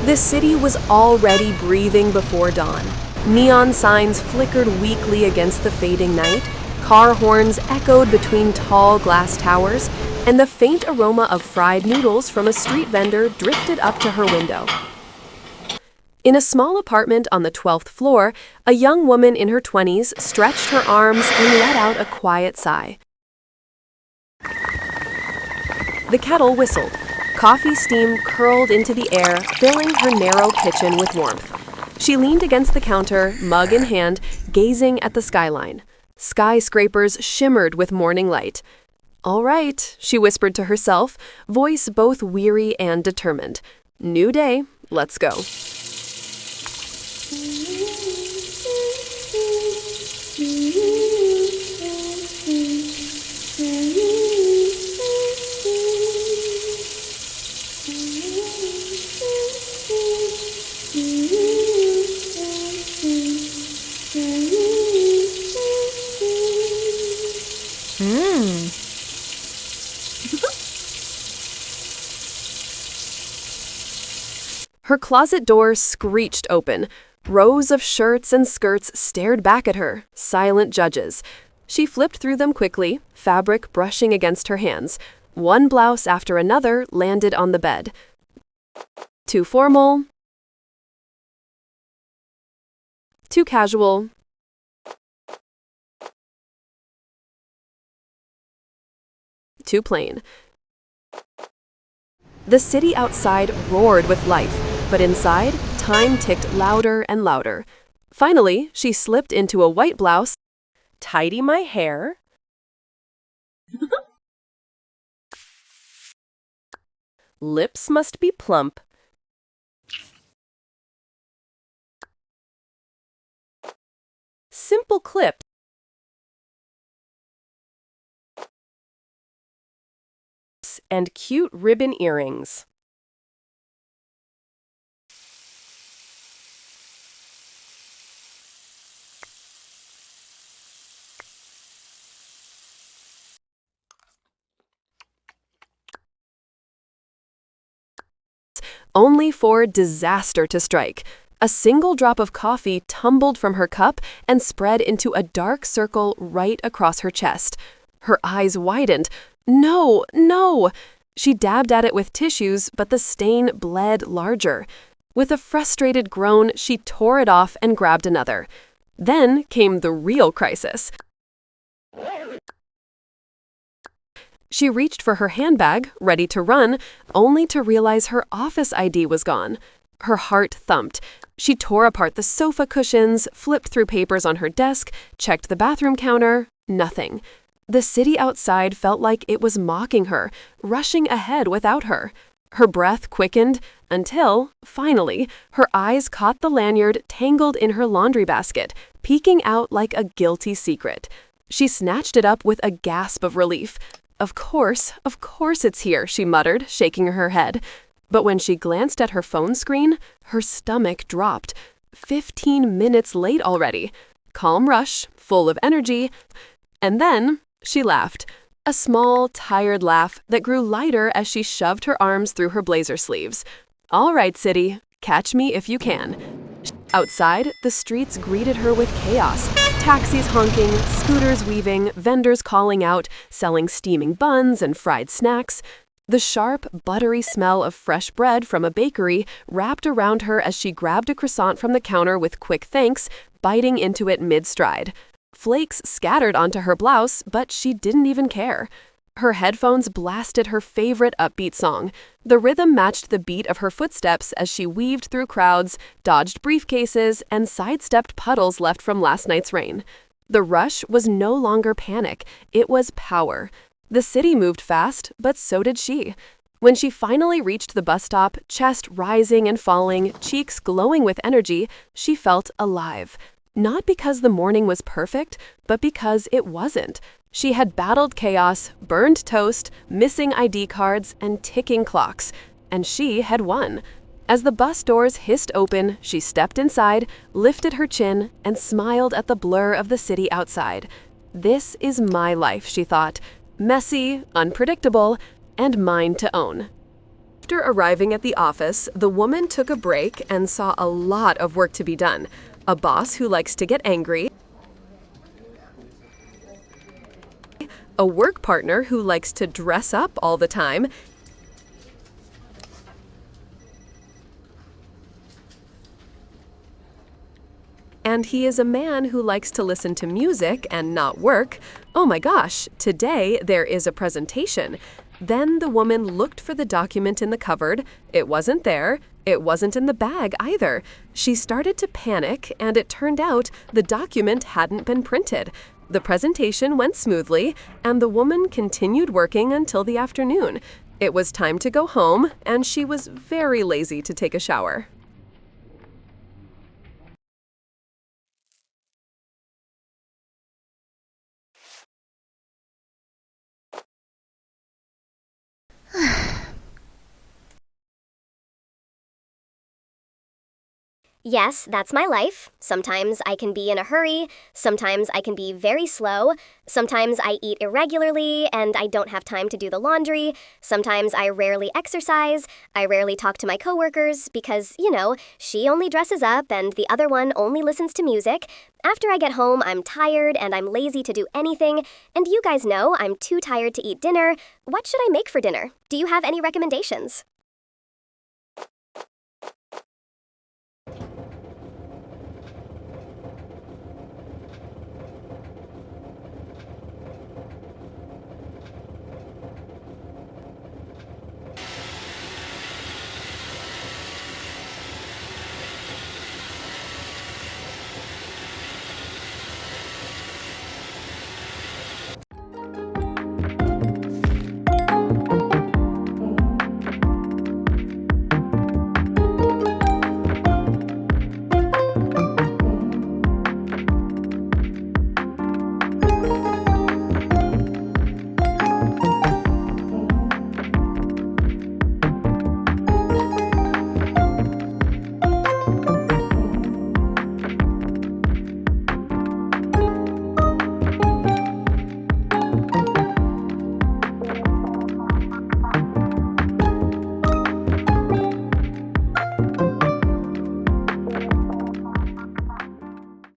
The city was already breathing before dawn. Neon signs flickered weakly against the fading night, car horns echoed between tall glass towers, and the faint aroma of fried noodles from a street vendor drifted up to her window. In a small apartment on the 12th floor, a young woman in her 20s stretched her arms and let out a quiet sigh. The kettle whistled. Coffee steam curled into the air, filling her narrow kitchen with warmth. She leaned against the counter, mug in hand, gazing at the skyline. Skyscrapers shimmered with morning light. "All right," she whispered to herself, voice both weary and determined. "New day, let's go." Her closet door screeched open. Rows of shirts and skirts stared back at her, silent judges. She flipped through them quickly, fabric brushing against her hands. One blouse after another landed on the bed. Too formal. Too casual. Too plain. The city outside roared with life, but inside, time ticked louder and louder. Finally, she slipped into a white blouse, tidy my hair, lips must be plump, simple clips, and cute ribbon earrings. Only for disaster to strike. A single drop of coffee tumbled from her cup and spread into a dark circle right across her chest. Her eyes widened. No, no! She dabbed at it with tissues, but the stain bled larger. With a frustrated groan, she tore it off and grabbed another. Then came the real crisis. She reached for her handbag, ready to run, only to realize her office ID was gone. Her heart thumped. She tore apart the sofa cushions, flipped through papers on her desk, checked the bathroom counter. Nothing. The city outside felt like it was mocking her, rushing ahead without her. Her breath quickened until, finally, her eyes caught the lanyard tangled in her laundry basket, peeking out like a guilty secret. She snatched it up with a gasp of relief. Of course it's here," she muttered, shaking her head. But when she glanced at her phone screen, her stomach dropped. 15 minutes late already. Calm rush, full of energy. And then she laughed. A small, tired laugh that grew lighter as she shoved her arms through her blazer sleeves. "All right, city, catch me if you can." Outside, the streets greeted her with chaos. Taxis honking, scooters weaving, vendors calling out, selling steaming buns and fried snacks. The sharp, buttery smell of fresh bread from a bakery wrapped around her as she grabbed a croissant from the counter with quick thanks, biting into it mid-stride. Flakes scattered onto her blouse, but she didn't even care. Her headphones blasted her favorite upbeat song. The rhythm matched the beat of her footsteps as she weaved through crowds, dodged briefcases, and sidestepped puddles left from last night's rain. The rush was no longer panic, it was power. The city moved fast, but so did she. When she finally reached the bus stop, chest rising and falling, cheeks glowing with energy, she felt alive. Not because the morning was perfect, but because it wasn't. She had battled chaos, burned toast, missing ID cards, and ticking clocks. And she had won. As the bus doors hissed open, she stepped inside, lifted her chin, and smiled at the blur of the city outside. This is my life, she thought. Messy, unpredictable, and mine to own. After arriving at the office, the woman took a break and saw a lot of work to be done. A boss who likes to get angry, a work partner who likes to dress up all the time, and he is a man who likes to listen to music and not work. Oh my gosh, today there is a presentation. Then the woman looked for the document in the cupboard. It wasn't there. It wasn't in the bag either. She started to panic, and it turned out the document hadn't been printed. The presentation went smoothly, and the woman continued working until the afternoon. It was time to go home, and she was very lazy to take a shower. Yes, that's my life. Sometimes I can be in a hurry, sometimes I can be very slow, sometimes I eat irregularly and I don't have time to do the laundry, sometimes I rarely exercise, I rarely talk to my coworkers because, she only dresses up and the other one only listens to music. After I get home, I'm tired and I'm lazy to do anything, and you guys know I'm too tired to eat dinner. What should I make for dinner? Do you have any recommendations?